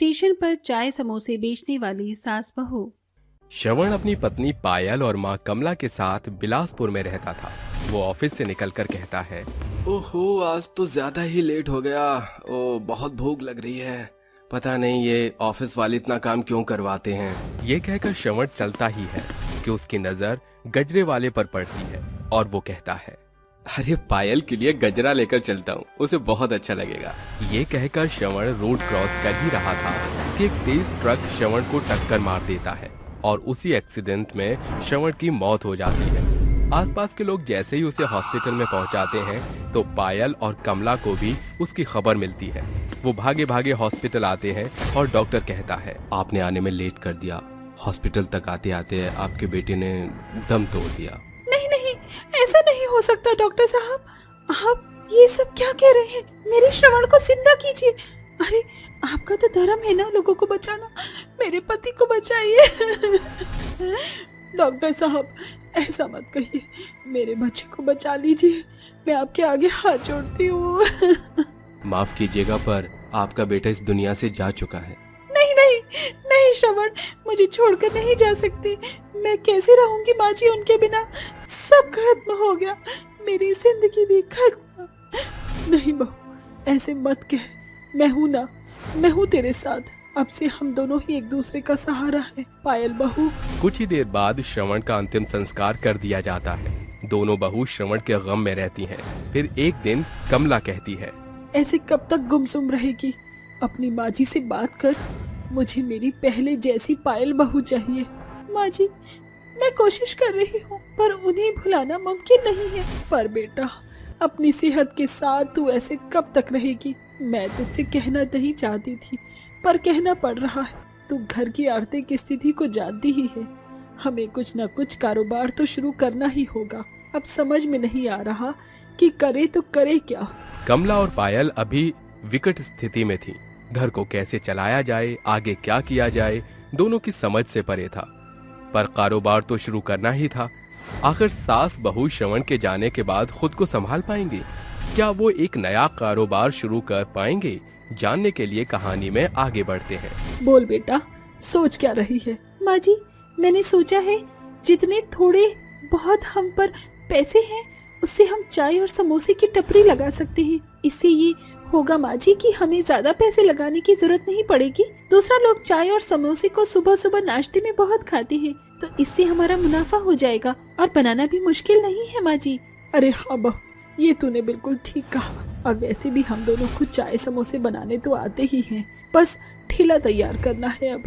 Station पर चाय समोसे बेचने वाली सास बहू। श्रवण अपनी पत्नी पायल और माँ कमला के साथ बिलासपुर में रहता था। वो ऑफिस से निकलकर कहता है, ओहो, आज तो ज्यादा ही लेट हो गया। ओ, बहुत भूख लग रही है। पता नहीं ये ऑफिस वाले इतना काम क्यों करवाते हैं। ये कहकर श्रवण चलता ही है कि उसकी नजर गजरे वाले पर पड़ती है और वो कहता है, अरे पायल के लिए गजरा लेकर चलता हूँ, उसे बहुत अच्छा लगेगा। ये कहकर श्रवण रोड क्रॉस कर ही रहा था कि एक तेज ट्रक श्रवण को टक्कर मार देता है और उसी एक्सीडेंट में श्रवण की मौत हो जाती है। आसपास के लोग जैसे ही उसे हॉस्पिटल में पहुंचाते हैं तो पायल और कमला को भी उसकी खबर मिलती है। वो भागे भागे हॉस्पिटल आते हैं और डॉक्टर कहता है, आपने आने में लेट कर दिया। हॉस्पिटल तक आते आते आपके बेटे ने दम तोड़ दिया। नहीं नहीं, ऐसा नहीं हो सकता डॉक्टर साहब, आप ये सब क्या कह रहे हैं? मेरे श्रवण को जिंदा कीजिए। अरे आपका तो धर्म है ना लोगों को बचाना, मेरे पति को बचाइए। डॉक्टर साहब ऐसा मत कहिए, मेरे बच्चे को बचा लीजिए, मैं आपके आगे हाथ जोड़ती हूँ। माफ कीजिएगा पर आपका बेटा इस दुनिया से जा चुका है। नहीं नहीं नहीं श्रवण, मुझे छोड़कर नहीं जा सकती। मैं कैसे रहूंगी माँ जी उनके बिना? सब खत्म हो गया, मेरी जिंदगी भी खत्म। नहीं बहू, ऐसे मत कह, मैं हूँ ना, मैं हूँ तेरे साथ। अब से हम दोनों ही एक दूसरे का सहारा है, पायल बहू। कुछ ही देर बाद श्रवण का अंतिम संस्कार कर दिया जाता है। दोनों बहू श्रवण के गम में रहती हैं। फिर एक दिन कमला कहती है, ऐसे कब तक गुमसुम रहेगी? अपनी माँ जी से बात कर, मुझे मेरी पहले जैसी पायल बहू चाहिए। माँ जी, मैं कोशिश कर रही हूँ पर उन्हें भुलाना मुमकिन नहीं है। पर बेटा, अपनी सेहत के साथ तू ऐसे कब तक रहेगी? मैं तुझसे कहना नहीं चाहती थी पर कहना पड़ रहा है। तू घर की आर्थिक स्थिति को जानती ही है, हमें कुछ न कुछ कारोबार तो शुरू करना ही होगा। अब समझ में नहीं आ रहा कि करे तो करे क्या। कमला और पायल अभी विकट स्थिति में थी। घर को कैसे चलाया जाए, आगे क्या किया जाए, दोनों की समझ से परे था। पर कारोबार तो शुरू करना ही था। आखिर सास बहू श्रवण के जाने के बाद खुद को संभाल पाएंगे? क्या वो एक नया कारोबार शुरू कर पाएंगे? जानने के लिए कहानी में आगे बढ़ते हैं। बोल बेटा, सोच क्या रही है? माँ जी, मैंने सोचा है जितने थोड़े बहुत हम पर पैसे हैं उससे हम चाय और समोसे की टपरी लगा सकते हैं। इससे ये होगा माँ जी कि हमें ज्यादा पैसे लगाने की जरूरत नहीं पड़ेगी। दूसरा, लोग चाय और समोसे को सुबह सुबह नाश्ते में बहुत खाते हैं, तो इससे हमारा मुनाफा हो जाएगा और बनाना भी मुश्किल नहीं है माँ जी। अरे हाँ बहू, ये तूने बिल्कुल ठीक कहा। और वैसे भी हम दोनों को चाय समोसे बनाने तो आते ही हैं, बस ठेला तैयार करना है अब।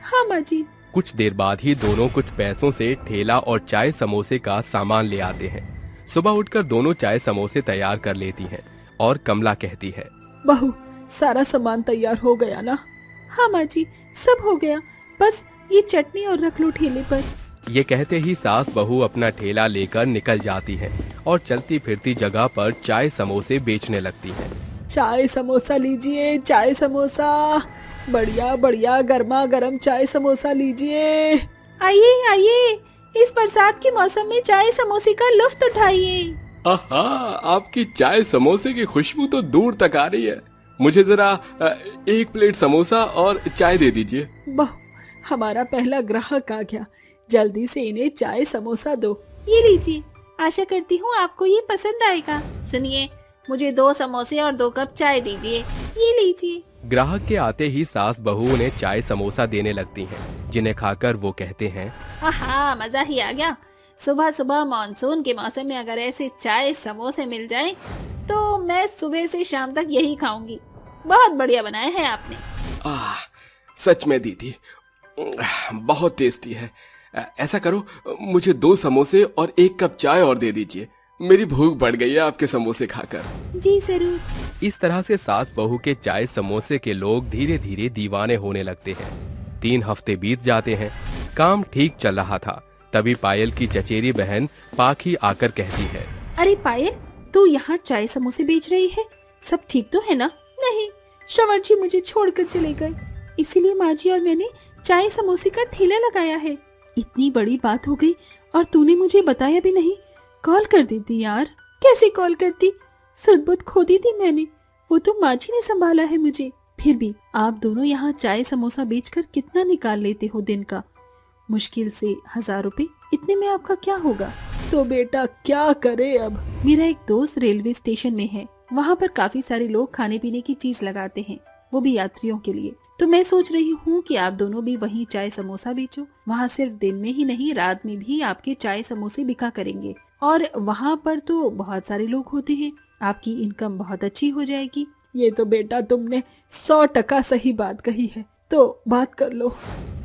हाँ माँ जी। कुछ देर बाद ही दोनों कुछ पैसों से ठेला और चाय समोसे का सामान ले आते हैं। सुबह उठकर दोनों चाय समोसे तैयार कर लेती हैं और कमला कहती है, बहू, सारा सामान तैयार हो गया ना? हाँ माँ जी, सब हो गया, बस ये चटनी और रख लो ठेले पर। ये कहते ही सास बहू अपना ठेला लेकर निकल जाती हैं और चलती फिरती जगह पर चाय समोसे बेचने लगती हैं। चाय समोसा लीजिए, चाय समोसा, बढ़िया बढ़िया गर्मा गर्म चाय समोसा लीजिए। आइए आइए, इस बरसात के मौसम में चाय समोसे का लुत्फ उठाइए। आहा, आपकी चाय समोसे की खुशबू तो दूर तक आ रही है। मुझे जरा एक प्लेट समोसा और चाय दे दीजिए। बहू, हमारा पहला ग्राहक आ गया, जल्दी से इन्हें चाय समोसा दो। ये लीजिए, आशा करती हूँ आपको ये पसंद आएगा। सुनिए, मुझे 2 समोसे और 2 कप चाय दीजिए। ये लीजिए। ग्राहक के आते ही सास बहू उन्हें चाय समोसा देने लगती हैं, जिन्हें खाकर वो कहते हैं, आहा, मजा ही आ गया। सुबह सुबह मानसून के मौसम में अगर ऐसे चाय समोसे मिल जाए तो मैं सुबह से शाम तक यही खाऊंगी। बहुत बढ़िया बनाए हैं आपने। सच में दीदी, बहुत टेस्टी है। ऐसा करो, मुझे 2 समोसे और 1 कप चाय और दे दीजिए। मेरी भूख बढ़ गई है आपके समोसे खाकर। जी जरूर। इस तरह से सास बहू के चाय समोसे के लोग धीरे धीरे दीवाने होने लगते हैं। 3 हफ्ते बीत जाते हैं। काम ठीक चल रहा था। तभी पायल की चचेरी बहन पाखी आकर कहती है, अरे पायल, तू यहाँ चाय समोसे बेच रही है? सब ठीक तो है ना? नहीं, श्रवण जी मुझे छोड़कर चले गए, इसीलिए माँ जी और मैंने चाय समोसे का ठेला लगाया है। इतनी बड़ी बात हो गई और तूने मुझे बताया भी नहीं। कॉल कर देती यार। कैसे कॉल करती? सुध बुध खो दी थी मैंने, वो तो माँ जी ने संभाला है मुझे। फिर भी आप दोनों यहाँ चाय समोसा बेचकर कितना निकाल लेते हो दिन का? मुश्किल से 1000 रुपए। इतने में आपका क्या होगा? तो बेटा क्या करे अब? मेरा एक दोस्त रेलवे स्टेशन में है, वहाँ पर काफी सारे लोग खाने पीने की चीज लगाते हैं, वो भी यात्रियों के लिए। तो मैं सोच रही हूँ कि आप दोनों भी वहीं चाय समोसा बेचो। वहाँ सिर्फ दिन में ही नहीं, रात में भी आपके चाय समोसे बिका करेंगे, और वहाँ पर तो बहुत सारे लोग होते हैं, आपकी इनकम बहुत अच्छी हो जाएगी। ये तो बेटा तुमने 100% सही बात कही है, तो बात कर लो।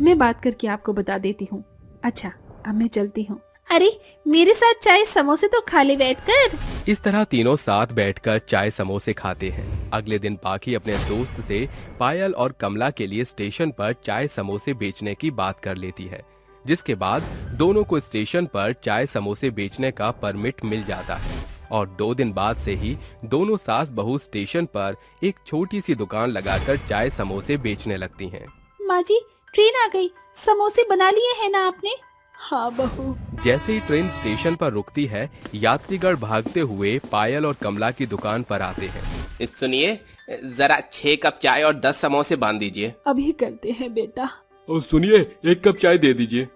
मैं बात करके आपको बता देती हूँ। अच्छा, अब मैं चलती हूँ। अरे मेरे साथ चाय समोसे तो खा ले बैठकर। इस तरह तीनों साथ बैठकर चाय समोसे खाते हैं। अगले दिन पाखी अपने दोस्त से पायल और कमला के लिए स्टेशन पर चाय समोसे बेचने की बात कर लेती है, जिसके बाद दोनों को स्टेशन पर चाय समोसे बेचने का परमिट मिल जाता है और 2 दिन बाद से ही दोनों सास बहू स्टेशन पर एक छोटी सी दुकान लगाकर चाय समोसे बेचने लगती हैं। माँ जी, ट्रेन आ गई, समोसे बना लिए हैं ना आपने? हाँ बहू। जैसे ही ट्रेन स्टेशन पर रुकती है, यात्रीगण भागते हुए पायल और कमला की दुकान पर आते हैं। सुनिए, जरा 6 कप चाय और 10 समोसे बांध दीजिए। अभी करते हैं बेटा। और सुनिए, 1 कप चाय दे दीजिए।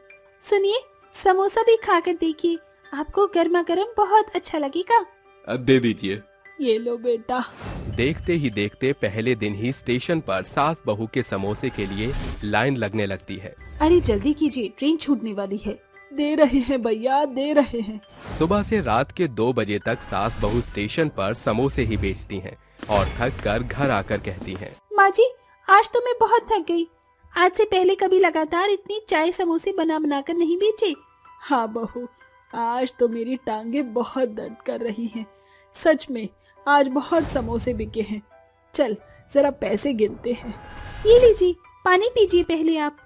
सुनिए, समोसा भी खाकर देखिए, आपको गर्मा गर्म बहुत अच्छा लगेगा। दे दीजिए। ये लो बेटा। देखते ही देखते पहले दिन ही स्टेशन पर सास बहू के समोसे के लिए लाइन लगने लगती है। अरे जल्दी कीजिए, ट्रेन छूटने वाली है। दे रहे हैं भैया, दे रहे हैं। सुबह से रात के 2 बजे तक सास बहू स्टेशन पर समोसे ही बेचती हैं और थक कर घर आकर कहती हैं, माँ जी, आज तो मैं बहुत थक गई। आज से पहले कभी लगातार इतनी चाय समोसे बना बना कर नहीं बेचे। हाँ बहू, आज तो मेरी टांगें बहुत दर्द कर रही हैं। सच में आज बहुत समोसे बिके हैं। चल जरा पैसे गिनते हैं। ये लीजिए, पानी पीजिए पहले आप।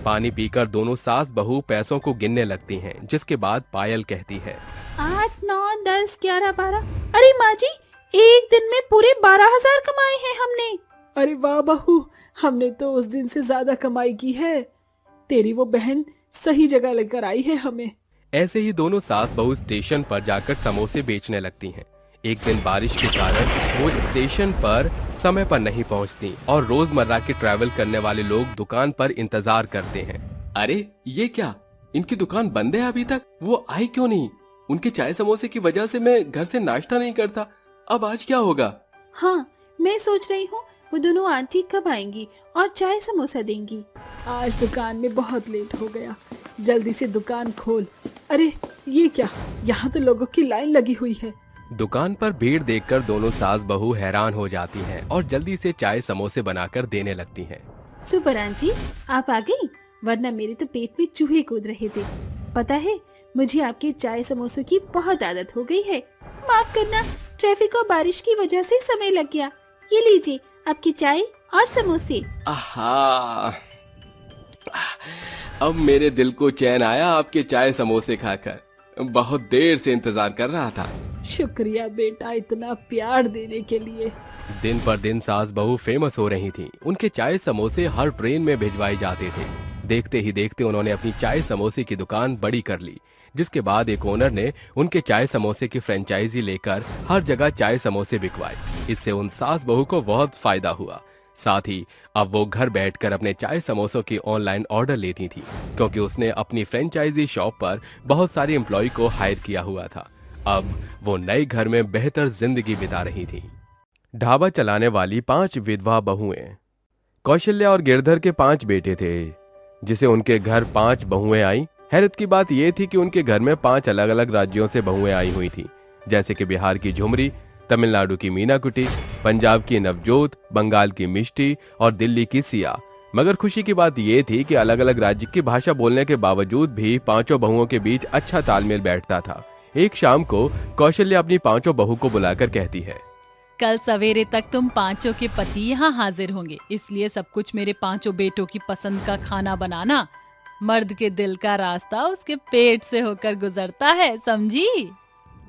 पानी पीकर दोनों सास बहू पैसों को गिनने लगती हैं, जिसके बाद पायल कहती है, 8, 9, 10, 11, 12। अरे माँ जी, एक दिन में पूरे 12,000 कमाए हैं हमने। अरे वाह बहू, हमने तो उस दिन से ज्यादा कमाई की है। तेरी वो बहन सही जगह लेकर आई है हमें। ऐसे ही दोनों सास बहू स्टेशन पर जाकर समोसे बेचने लगती हैं। एक दिन बारिश के कारण वो स्टेशन पर समय पर नहीं पहुंचती और रोजमर्रा के ट्रैवल करने वाले लोग दुकान पर इंतजार करते हैं। अरे ये क्या, इनकी दुकान बंद है अभी तक? वो आई क्यों नहीं? उनके चाय समोसे की वजह से मैं घर से नाश्ता नहीं करता। अब आज क्या होगा? हाँ, मैं सोच रही हूँ वो दोनों आंटी कब आएंगी और चाय समोसा देंगी। आज दुकान में बहुत लेट हो गया, जल्दी से दुकान खोल। अरे ये क्या, यहाँ तो लोगों की लाइन लगी हुई है। दुकान पर भीड़ देखकर दोनों सास बहू हैरान हो जाती हैं और जल्दी से चाय समोसे बनाकर देने लगती हैं। सुपर आंटी, आप आ गई, वरना मेरे तो पेट में चूहे कूद रहे थे। पता है, मुझे आपके चाय समोसों की बहुत आदत हो गई है। माफ करना, ट्रैफिक और बारिश की वजह से समय लग गया। ये लीजिए आपकी चाय और समोसे। आहा, अब मेरे दिल को चैन आया आपके चाय समोसे खाकर। बहुत देर से इंतजार कर रहा था। शुक्रिया बेटा, इतना प्यार देने के लिए। दिन पर दिन सास बहू फेमस हो रही थीं। उनके चाय समोसे हर ट्रेन में भिजवाए जाते थे। देखते ही देखते उन्होंने अपनी चाय समोसे की दुकान बड़ी कर ली, जिसके बाद एक ओनर ने उनके चाय समोसे की फ्रेंचाइजी लेकर हर जगह चाय समोसे बिकवाए। इससे उन सास बहू को बहुत फायदा हुआ। साथ ही अब वो घर बैठकर अपने चाय समोसों की ऑनलाइन ऑर्डर लेती थी, क्योंकि उसने अपनी फ्रेंचाइजी शॉप पर बहुत सारे एम्प्लॉय को हायर किया हुआ था। अब वो नए घर में बेहतर जिंदगी बिता रही थी। ढाबा चलाने वाली 5 विधवा बहुएं। कौशल्या और गिरधर के 5 बेटे थे, जिसे उनके घर 5 बहुएं आई। हैरत की बात यह थी कि उनके घर में 5 अलग अलग राज्यों से बहुएं आई हुई थी, जैसे कि बिहार की झुमरी, तमिलनाडु की मीना कुटी, पंजाब की नवजोत, बंगाल की मिष्टी और दिल्ली की सिया। मगर खुशी की बात यह थी कि अलग अलग राज्य की भाषा बोलने के बावजूद भी 5 बहुओं के बीच अच्छा तालमेल बैठता था। एक शाम को कौशल्या अपनी 5 बहू को बुलाकर कहती है, कल सवेरे तक तुम 5 के पति यहाँ हाजिर होंगे, इसलिए सब कुछ मेरे 5 बेटों की पसंद का खाना बनाना। मर्द के दिल का रास्ता उसके पेट से होकर गुजरता है, समझी?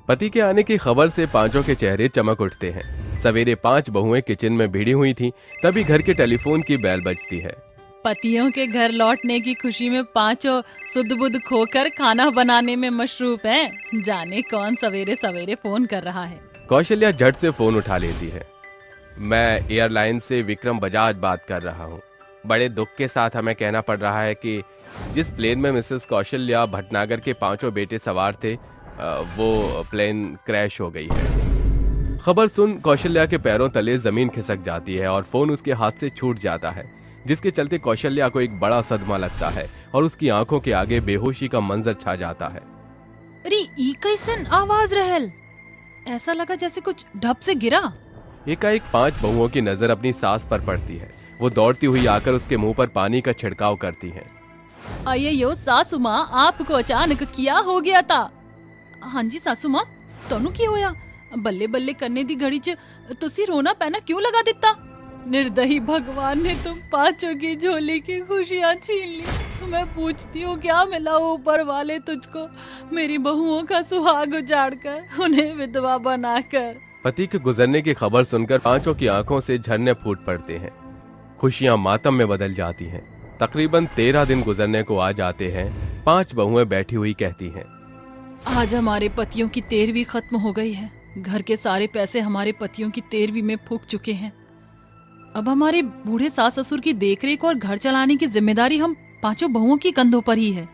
पति के आने की खबर से 5 के चेहरे चमक उठते हैं। सवेरे 5 बहुएं किचन में भिड़ी हुई थीं, तभी घर के टेलीफोन की बेल बजती है। पतियों के घर लौटने की खुशी में 5 सुध बुध खोकर खाना बनाने में मशरूफ हैं। जाने कौन सवेरे सवेरे फोन कर रहा है। कौशल्या झट से फोन उठा लेती है। मैं एयरलाइन से विक्रम बजाज बात कर रहा हूँ। बड़े दुख के साथ हमें कहना पड़ रहा है कि जिस प्लेन में मिसेस कौशल्या भटनागर के 5 बेटे सवार थे, वो प्लेन क्रैश हो गई है। खबर सुन कौशल्या के पैरों तले जमीन खिसक जाती है और फोन उसके हाथ से छूट जाता है, जिसके चलते कौशल्या को एक बड़ा सदमा लगता है और उसकी आंखों के आगे बेहोशी का मंजर छा जाता है। अरे ई कैसन आवाज रहल, ऐसा लगा जैसे कुछ ढप से गिरा। एकाएक 5 बहुओं की नजर अपनी सास पर पड़ती है। वो दौड़ती हुई आकर उसके मुंह पर पानी का छिड़काव करती हैं। अयो सासू माँ, आपको अचानक क्या हो गया था? हाँ जी सासू माँ, तनु की होया? बल्ले बल्ले करने दी घड़ी च तुसी रोना पैना क्यों लगा दिता? निर्दयी भगवान ने तुम 5 की झोली की खुशियाँ छीन ली। मैं पूछती हूँ क्या मिला ऊपर वाले तुझको, मेरी बहुओं का सुहाग उजाड़ कर, उन्हें विधवा बनाकर। पति के गुजरने की खबर सुनकर 5 की आंखों से झरने फूट पड़ते हैं। खुशियां मातम में बदल जाती हैं। तकरीबन 13 दिन गुजरने को आ जाते हैं। 5 बहुएं बैठी हुई कहती हैं, आज हमारे पतियों की 13वीं खत्म हो गई है। घर के सारे पैसे हमारे पतियों की 13वीं में फूक चुके हैं। अब हमारे बूढ़े सास ससुर की देखरेख और घर चलाने की जिम्मेदारी हम 5 बहुओं की कंधों पर ही है।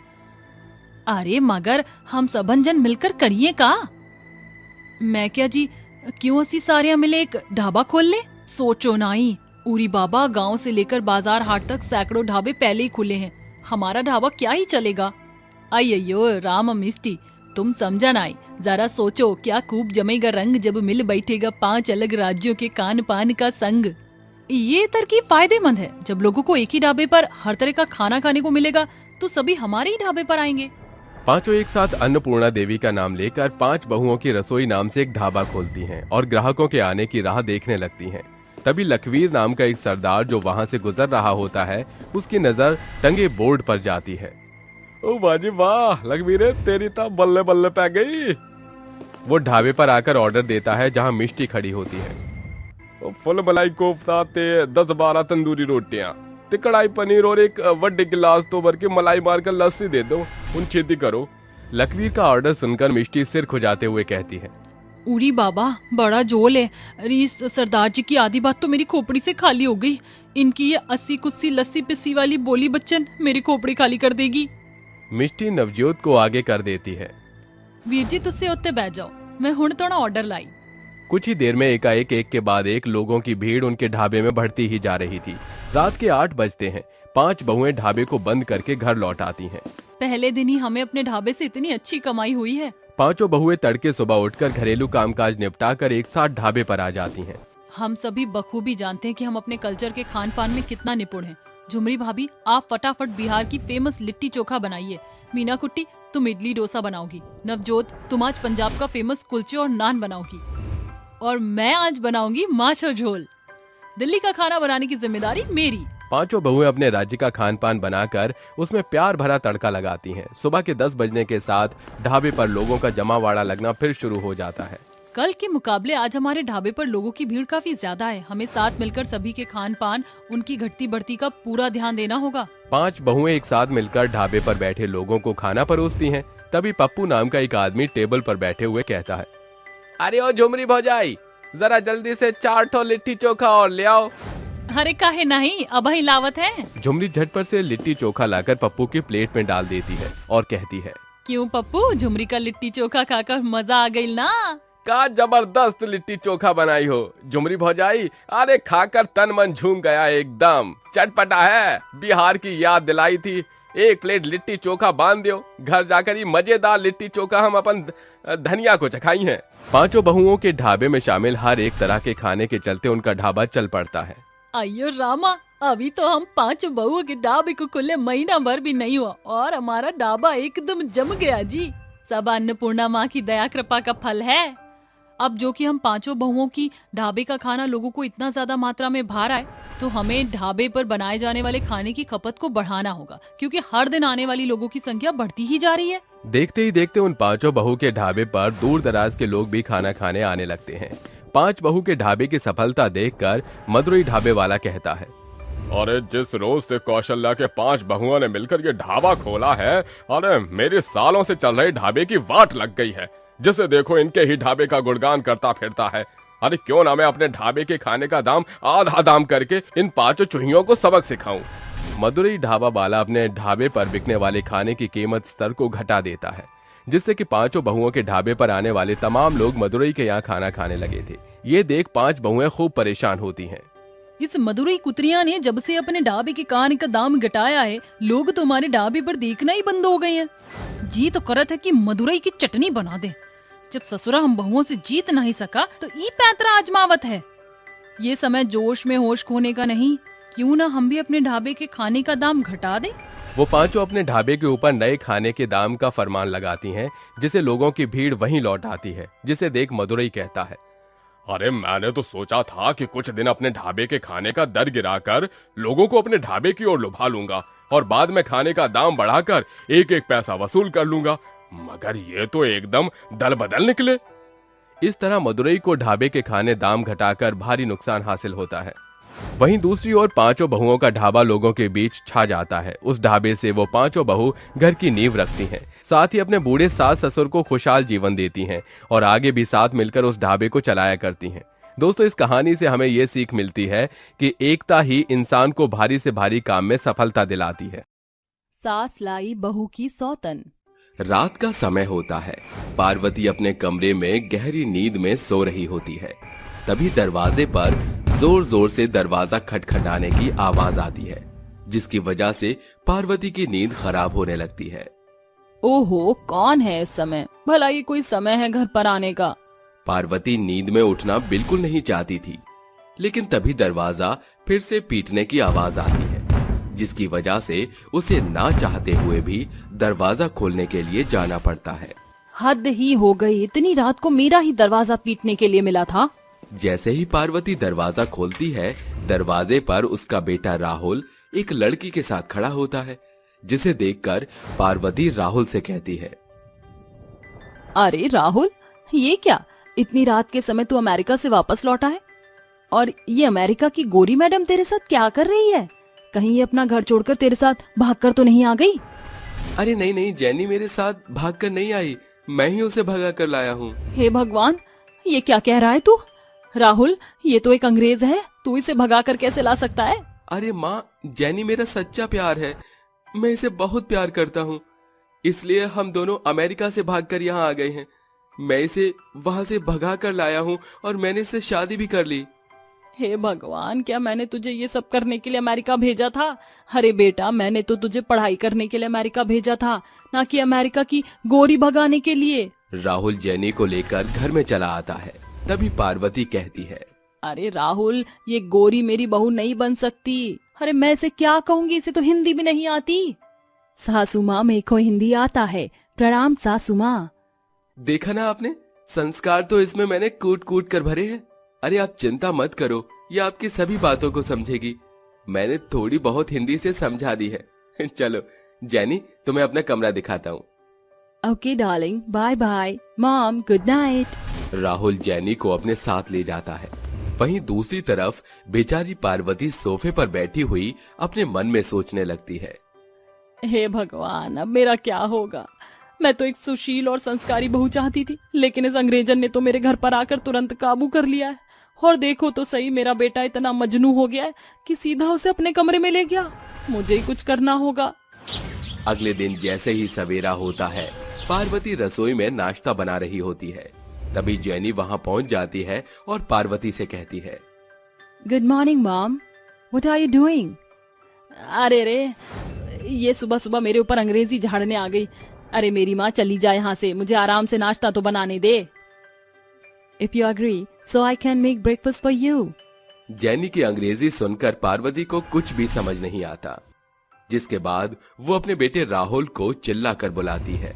अरे मगर हम सबन जन मिलकर करिए का? मैं क्या जी, क्यों असी सारे मिले एक ढाबा खोल ले? सोचो नाई उरी बाबा, गांव से लेकर बाजार हाट तक सैकड़ों ढाबे पहले ही खुले हैं। हमारा ढाबा क्या ही चलेगा? अयो राम मिस्टी, तुम समझा नाई, जरा सोचो क्या खूब जमेगा रंग जब मिल बैठेगा 5 अलग राज्यों के कान पान का संग। ये तरकीब फायदेमंद है। जब लोगों को एक ही ढाबे पर हर तरह का खाना खाने को मिलेगा तो सभी हमारे ही ढाबे पर आएंगे। 5 एक साथ अन्नपूर्णा देवी का नाम लेकर 5 बहुओं की रसोई नाम से एक ढाबा खोलती हैं और ग्राहकों के आने की राह देखने लगती हैं। तभी लखवीर नाम का एक सरदार जो वहां से गुजर रहा होता है, उसकी नजर टंगे बोर्ड पर जाती है। ओ बाजी वाह, लखवीर तेरी तो बल्ले बल्ले पै गई। वो ढाबे पर आकर ऑर्डर देता है जहां मिष्टी खड़ी होती है। फुल मलाई कोफ्ता ते 10-12 तंदूरी रोटियां ते कढ़ाई पनीर और एक वड्डे गिलास तो भर के मलाई मारकर लस्सी दे दो, उन खेती करो। लखवीर का ऑर्डर सुनकर मिष्टी सिर खुजाते हुए कहती है, उरी बाबा बड़ा जोल है। अरे इस सरदार जी की आधी बात तो मेरी खोपड़ी से खाली हो गई। इनकी ये 80 कुस्सी लस्सी पिस्सी वाली बोली बच्चन मेरी खोपड़ी खाली कर देगी। मिष्टी नवजोत को आगे कर देती है। वीर जी तुझसे उत्ते बैठ जाओ, मैं हुण थोड़ा ऑर्डर लाई। कुछ ही देर में एकाएक एक के बाद एक लोगों की भीड़ उनके ढाबे में बढ़ती ही जा रही थी। रात के 8 बजते हैं। 5 बहुएं ढाबे को बंद करके घर लौट आती हैं। पहले दिन ही हमें अपने ढाबे से इतनी अच्छी कमाई हुई है। 5 बहुएं तड़के सुबह उठकर घरेलू कामकाज निपटाकर एक साथ ढाबे पर आ जाती हैं। हम सभी बखूबी जानते हैं कि हम अपने कल्चर के खान पान में कितना निपुण हैं। झुमरी भाभी, आप फटाफट बिहार की फेमस लिट्टी चोखा बनाइए। मीना कुट्टी, तुम इडली डोसा बनाओगी। नवजोत, तुम आज पंजाब का फेमस कुलचे और नान बनाओगी। और मैं आज बनाऊंगी माशो झोल। दिल्ली का खाना बनाने की जिम्मेदारी मेरी। 5 बहुएं अपने राज्य का खान पान बनाकर उसमें प्यार भरा तड़का लगाती हैं। सुबह के 10 बजने के साथ ढाबे पर लोगों का जमावाड़ा लगना फिर शुरू हो जाता है। कल के मुकाबले आज हमारे ढाबे पर लोगों की भीड़ काफी ज्यादा है। हमें साथ मिलकर सभी के खान पान, उनकी घटती बढ़ती का पूरा ध्यान देना होगा। 5 बहुएं एक साथ मिलकर ढाबे पर बैठे लोगों को खाना परोसती हैं। तभी पप्पू नाम का एक आदमी टेबल पर बैठे हुए कहता है, अरे ओ झुमरी भौजाई, जरा जल्दी से 4 ठो लिट्टी चोखा और ले आओ। अरे काहे नहीं, अब ही लावत है। झुमरी झटपट से लिट्टी चोखा लाकर पप्पू की प्लेट में डाल देती है और कहती है, क्यों पप्पू, झुमरी का लिट्टी चोखा खाकर मजा आ गई ना? का जबरदस्त लिट्टी चोखा बनाई हो झुमरी भौजाई। अरे खाकर तन मन झूम गया, एकदम चटपटा है। बिहार की याद दिलाई थी। 1 प्लेट लिट्टी चोखा बांध दो, घर जाकर ही मजेदार लिट्टी चोखा हम अपन धनिया को चखाई हैं। 5 बहुओं के ढाबे में शामिल हर एक तरह के खाने के चलते उनका ढाबा चल पड़ता है। अयो रामा, अभी तो हम 5 बहुओं के ढाबे को खुले महीना भर भी नहीं हुआ और हमारा ढाबा एकदम जम गया जी। सब अन्नपूर्णा माँ की दया कृपा का फल है। अब जो कि हम 5 बहुओं की ढाबे का खाना लोगों को इतना ज्यादा मात्रा में भा रहा है, तो हमें ढाबे पर बनाए जाने वाले खाने की खपत को बढ़ाना होगा, क्योंकि हर दिन आने वाली लोगों की संख्या बढ़ती ही जा रही है। देखते ही देखते उन 5 बहू के ढाबे पर दूर दराज के लोग भी खाना खाने आने लगते हैं। 5 बहू के ढाबे की सफलता देखकर मदुरई ढाबे वाला कहता है, अरे जिस रोज से कौशल्या के 5 बहुओं ने मिलकर ये ढाबा खोला है, अरे मेरे सालों से चल रहे ढाबे की वाट लग गई है। जिसे देखो इनके ही ढाबे का गुणगान करता फिरता है। अरे क्यों ना मैं अपने ढाबे के खाने का दाम आधा दाम करके इन 5 चूहियों को सबक सिखाऊं। मदुरई ढाबा वाला अपने ढाबे पर बिकने वाले खाने की कीमत स्तर को घटा देता है, जिससे कि 5 बहुओं के ढाबे पर आने वाले तमाम लोग मदुरई के यहाँ खाना खाने लगे थे। ये देख 5 बहुएं खूब परेशान होती हैं। इस मदुरई कुतरिया ने जब से अपने ढाबे के खाने का दाम घटाया है, लोग तो हमारे ढाबे पर देखना ही बंद हो गए हैं। जी तो करत है कि मदुरई की चटनी बना दे। जब ससुरा हम बहुओं से जीत नहीं सका तो ई पैतरा आजमावत है। ये समय जोश में होश खोने का नहीं, क्यों ना हम भी अपने ढाबे के खाने का दाम घटा दें। वो 5 अपने ढाबे के ऊपर नए खाने के दाम का फरमान लगाती हैं, जिसे लोगों की भीड़ वहीं लौट आती है, जिसे देख मदुरई कहता है, अरे मैंने तो सोचा था कि कुछ दिन अपने ढाबे के खाने का दर गिराकर लोगों को अपने ढाबे की ओर लुभा लूंगा और बाद में खाने का दाम बढ़ाकर एक एक पैसा वसूल कर लूंगा, मगर ये तो एकदम दल बदल निकले। इस तरह मदुरई को ढाबे के खाने दाम घटाकर भारी नुकसान हासिल होता है। वहीं दूसरी ओर 5 बहुओं का ढाबा लोगों के बीच छा जाता है। उस ढाबे से वो 5 बहू घर की नींव रखती हैं, साथ ही अपने बूढ़े सास ससुर को खुशहाल जीवन देती हैं और आगे भी साथ मिलकर उस ढाबे को चलाया करती हैं। दोस्तों, इस कहानी से हमें ये सीख मिलती है कि एकता ही इंसान को भारी से भारी काम में सफलता दिलाती है। सास लाई बहू की सौतन। रात का समय होता है। पार्वती अपने कमरे में गहरी नींद में सो रही होती है। तभी दरवाजे पर जोर जोर से दरवाजा खटखटाने की आवाज आती है, जिसकी वजह से पार्वती की नींद खराब होने लगती है। ओहो, कौन है इस समय? भला ये कोई समय है घर पर आने का? पार्वती नींद में उठना बिल्कुल नहीं चाहती थी, लेकिन तभी दरवाजा फिर से पीटने की आवाज आती है, जिसकी वजह से उसे ना चाहते हुए भी दरवाजा खोलने के लिए जाना पड़ता है। हद ही हो गई, इतनी रात को मेरा ही दरवाजा पीटने के लिए मिला था। जैसे ही पार्वती दरवाजा खोलती है, दरवाजे पर उसका बेटा राहुल एक लड़की के साथ खड़ा होता है, जिसे देखकर पार्वती राहुल से कहती है, अरे राहुल, ये क्या? इतनी रात के समय तू अमेरिका से वापस लौटा है? और ये अमेरिका की गोरी मैडम तेरे साथ क्या कर रही है? कहीं ये अपना घर छोड़कर तेरे साथ भागकर तो नहीं आ गई? अरे नहीं नहीं, जेनी मेरे साथ भागकर नहीं आई, मैं ही उसे भगा कर लाया हूँ। हे भगवान, ये क्या कह रहा है तू? राहुल, ये तो एक अंग्रेज है, तू इसे भगाकर कैसे ला सकता है? अरे माँ, जेनी मेरा सच्चा प्यार है, मैं इसे बहुत प्यार करता हूँ, इसलिए हम दोनों अमेरिका से भागकर यहाँ आ गए हैं। मैं इसे वहाँ से भगा कर लाया हूँ और मैंने इससे शादी भी कर ली। हे भगवान, क्या मैंने तुझे ये सब करने के लिए अमेरिका भेजा था? अरे बेटा, मैंने तो तुझे पढ़ाई करने के लिए अमेरिका भेजा था, ना कि अमेरिका की गोरी भगाने के लिए। राहुल जेनी को लेकर घर में चला आता है। तभी पार्वती कहती है, अरे राहुल, ये गोरी मेरी बहू नहीं बन सकती। अरे मैं इसे क्या कहूँगी, इसे तो हिंदी भी नहीं आती। सासू माँ, मेरे को हिंदी आता है, प्रणाम सासू माँ। देखा ना आपने, संस्कार तो इसमें मैंने कूट कूट कर भरे हैं। अरे आप चिंता मत करो, ये आपकी सभी बातों को समझेगी। मैंने थोड़ी बहुत हिंदी से समझा दी है। चलो जेनी, तुम्हें अपना कमरा दिखाता हूँ। Okay darling, bye bye. Mom, good night. Rahul Jenny को अपने साथ ले जाता है। वहीं दूसरी तरफ बेचारी पार्वती सोफे पर बैठी हुई अपने मन में सोचने लगती है, हे भगवान, अब मेरा क्या होगा? मैं तो एक सुशील और संस्कारी बहू चाहती थी, लेकिन इस अंग्रेजन ने तो मेरे घर पर आकर तुरंत काबू कर लिया है। और देखो तो सही, मेरा बेटा इतना मजनू हो गया है कि सीधा उसे अपने कमरे में ले गया। मुझे ही कुछ करना होगा। अगले दिन जैसे ही सवेरा होता है, पार्वती रसोई में नाश्ता बना रही होती है। तभी जेनी वहां पहुंच जाती है और पार्वती से कहती है, good morning mom, what are you doing? अरे रे, ये सुबह सुबह मेरे ऊपर अंग्रेजी झाड़ने आ गई। अरे मेरी माँ, चली जाए यहाँ से, मुझे आराम से नाश्ता तो बनाने दे। If you agree, so I can make breakfast for you. Jenny की अंग्रेजी सुनकर पार्वती को कुछ भी समझ नहीं आता, जिसके बाद वो अपने बेटे राहुल को चिल्लाकर बुलाती है,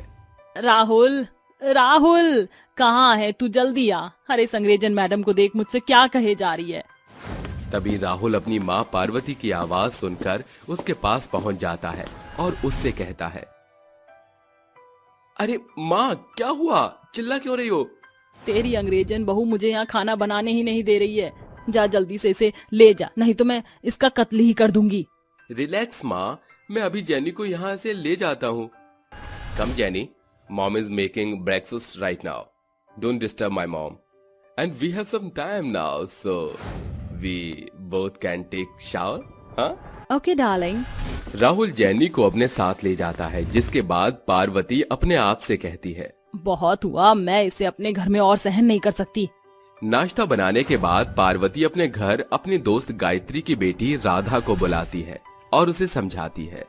राहुल, राहुल, कहाँ है तू? जल्दी आ। अरे इस अंग्रेजन मैडम को देख, मुझसे क्या कहे जा रही है। तभी राहुल अपनी माँ पार्वती की आवाज सुनकर उसके पास पहुंच जाता है और उससे कहता है, अरे माँ, क्या हुआ? चिल्ला क्यों रही हो? तेरी अंग्रेजन बहू मुझे यहाँ खाना बनाने ही नहीं दे रही है। जा जल्दी से इसे ले जा, नहीं तो मैं इसका कत्ल ही कर दूंगी। रिलैक्स माँ, मैं अभी जेनी को यहाँ से ले जाता हूँ। Come Jenny, mom is making breakfast right now, don't disturb my mom. and we have some time now, so we both can take shower, हाँ? Okay darling. राहुल जैनी को अपने साथ ले जाता है, जिसके बाद पार्वती अपने आप से कहती है, बहुत हुआ, मैं इसे अपने घर में और सहन नहीं कर सकती। नाश्ता बनाने के बाद पार्वती अपने घर अपनी दोस्त गायत्री की बेटी राधा को बुलाती है और उसे समझाती है।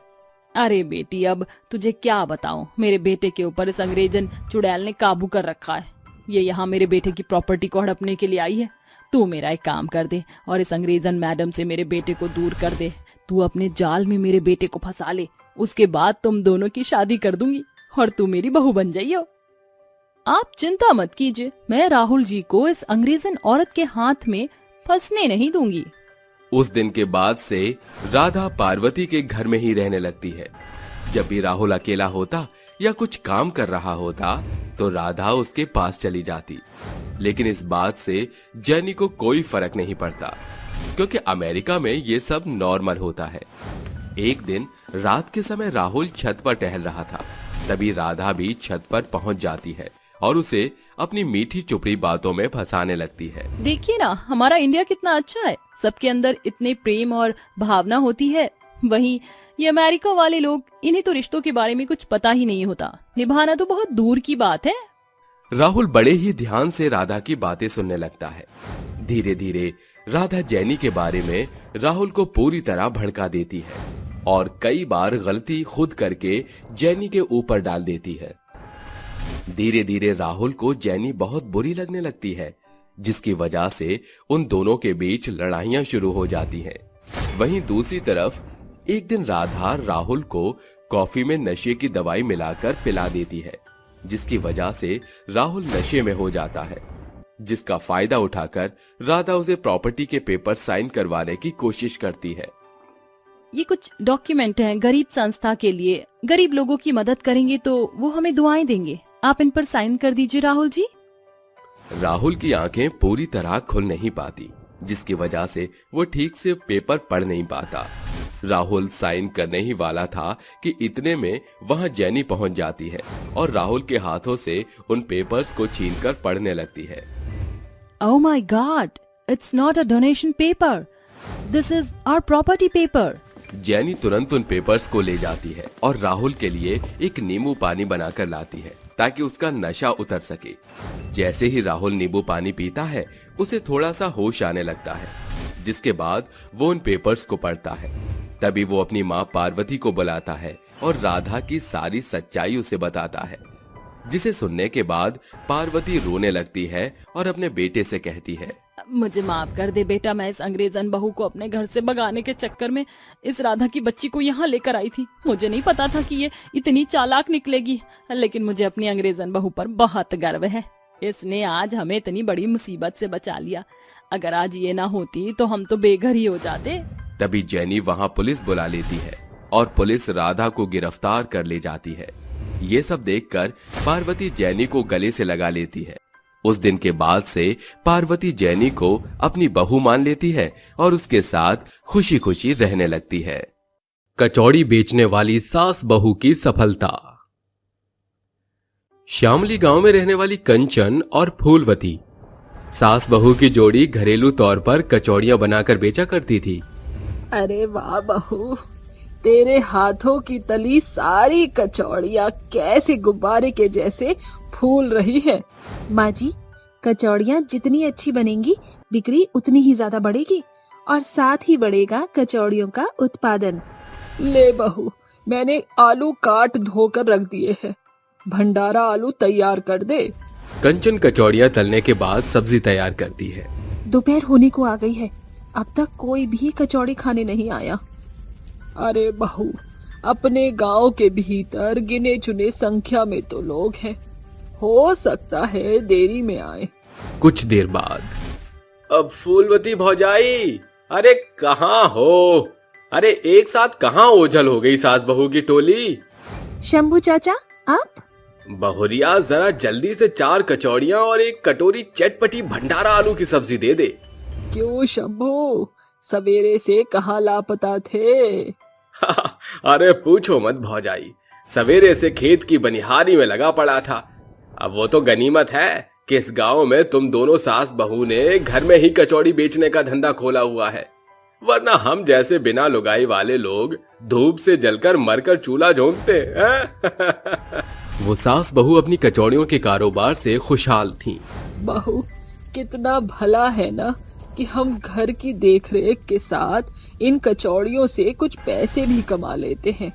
अरे बेटी, अब तुझे क्या बताऊं, मेरे बेटे के ऊपर इस अंग्रेजन चुड़ैल ने काबू कर रखा है। ये यहाँ मेरे बेटे की प्रॉपर्टी को हड़पने के लिए आई है। तू मेरा एक काम कर दे और इस अंग्रेजन मैडम से मेरे बेटे को दूर कर दे। तू अपने जाल में मेरे बेटे को फंसा ले, उसके बाद तुम दोनों की शादी कर दूंगी और तू मेरी बहू बन जाइयो। आप चिंता मत कीजिए, मैं राहुल जी को इस अंग्रेजन औरत के हाथ में फंसने नहीं दूंगी। उस दिन के बाद से राधा पार्वती के घर में ही रहने लगती है। जब भी राहुल अकेला होता या कुछ काम कर रहा होता तो राधा उसके पास चली जाती। लेकिन इस बात से जैनी को कोई फर्क नहीं पड़ता, क्योंकि अमेरिका में ये सब नॉर्मल होता है। एक दिन रात के समय राहुल छत पर टहल रहा था, तभी राधा भी छत पर पहुंच जाती है और उसे अपनी मीठी चुपड़ी बातों में फंसाने लगती है। देखिए ना, हमारा इंडिया कितना अच्छा है, सबके अंदर इतने प्रेम और भावना होती है। वहीं ये अमेरिका वाले लोग, इन्हें तो रिश्तों के बारे में कुछ पता ही नहीं होता, निभाना तो बहुत दूर की बात है। राहुल बड़े ही ध्यान से राधा की बातें सुनने लगता है। धीरे धीरे राधा जैनी के बारे में राहुल को पूरी तरह भड़का देती है और कई बार गलती खुद करके जैनी के ऊपर डाल देती है। धीरे धीरे राहुल को जैनी बहुत बुरी लगने लगती है, जिसकी वजह से उन दोनों के बीच लड़ाइयां शुरू हो जाती हैं। वहीं दूसरी तरफ एक दिन राधा राहुल को कॉफी में नशे की दवाई मिलाकर पिला देती है, जिसकी वजह से राहुल नशे में हो जाता है। जिसका फायदा उठाकर राधा उसे प्रॉपर्टी के पेपर साइन करवाने की कोशिश करती है। ये कुछ डॉक्यूमेंट हैं गरीब संस्था के लिए, गरीब लोगों की मदद करेंगे तो वो हमें दुआएं देंगे, आप इन पर साइन कर दीजिए राहुल जी। राहुल की आंखें पूरी तरह खुल नहीं पाती, जिसकी वजह से वो ठीक से पेपर पढ़ नहीं पाता। राहुल साइन करने ही वाला था कि इतने में वहां जैनी पहुंच जाती है और राहुल के हाथों से उन पेपर्स को छीनकर पढ़ने लगती है। Oh my God, it's not a donation paper. This is our property paper. जैनी तुरंत उन पेपर्स को ले जाती है और राहुल के लिए एक नींबू पानी बनाकर लाती है ताकि उसका नशा उतर सके। जैसे ही राहुल नींबू पानी पीता है, उसे थोड़ा सा होश आने लगता है, जिसके बाद वो उन पेपर्स को पढ़ता है। तभी वो अपनी माँ पार्वती को बुलाता है और राधा की सारी सच्चाई उसे बताता है, जिसे सुनने के बाद पार्वती रोने लगती है और अपने बेटे से कहती है, मुझे माफ कर दे बेटा, मैं इस अंग्रेजन बहू को अपने घर से भगाने के चक्कर में इस राधा की बच्ची को यहाँ लेकर आई थी। मुझे नहीं पता था कि ये इतनी चालाक निकलेगी, लेकिन मुझे अपनी अंग्रेजन बहू पर बहुत गर्व है। इसने आज हमें इतनी बड़ी मुसीबत से बचा लिया। अगर आज ये ना होती तो हम तो बेघर ही हो जाते। तभी जैनी वहाँ पुलिस बुला लेती है और पुलिस राधा को गिरफ्तार कर ले जाती है। ये सब देखकर पार्वती जैनी को गले से लगा लेती है। उस दिन के बाद से पार्वती जैनी को अपनी बहू मान लेती है और उसके साथ खुशी खुशी रहने लगती है। कचौड़ी बेचने वाली सास बहू की सफलता। श्यामली गांव में रहने वाली कंचन और फूलवती सास बहू की जोड़ी घरेलू तौर पर कचौड़ियां बनाकर बेचा करती थी। अरे वाह बहू, तेरे हाथों की तली सारी कचौड़ियाँ कैसे गुब्बारे के जैसे फूल रही है। माँ जी, कचौड़ियाँ जितनी अच्छी बनेंगी बिक्री उतनी ही ज्यादा बढ़ेगी और साथ ही बढ़ेगा कचौड़ियों का उत्पादन। ले बहू, मैंने आलू काट धोकर रख दिए हैं, भंडारा आलू तैयार कर दे। कंचन कचौड़ियां तलने के बाद सब्जी तैयार करती है। दोपहर होने को आ गई है, अब तक कोई भी कचौड़ी खाने नहीं आया। अरे बहू, अपने गांव के भीतर गिने चुने संख्या में तो लोग हैं, हो सकता है देरी में आए। कुछ देर बाद, अब फूलवती भौजाई, अरे कहाँ हो? अरे एक साथ कहाँ ओझल हो गई सास बहू की टोली? शंभू चाचा, आप? बहुरिया, जरा जल्दी से 4 कचौड़ियां और 1 कटोरी चटपटी भंडारा आलू की सब्जी दे दे। क्यों शंभू, सवेरे से कहाँ लापता थे? अरे पूछो मत भौजाई, सवेरे से खेत की बनिहारी में लगा पड़ा था। अब वो तो गनीमत है किस गांव में तुम दोनों सास बहू ने घर में ही कचौड़ी बेचने का धंधा खोला हुआ है, वरना हम जैसे बिना लुगाई वाले लोग धूप से जलकर मरकर चूल्हा झोंकते हैं। वो सास बहू अपनी कचौड़ियों के कारोबार से खुशहाल थीं। बहू, कितना भला है ना कि हम घर की देखरेख के साथ इन कचौड़ियों से कुछ पैसे भी कमा लेते हैं।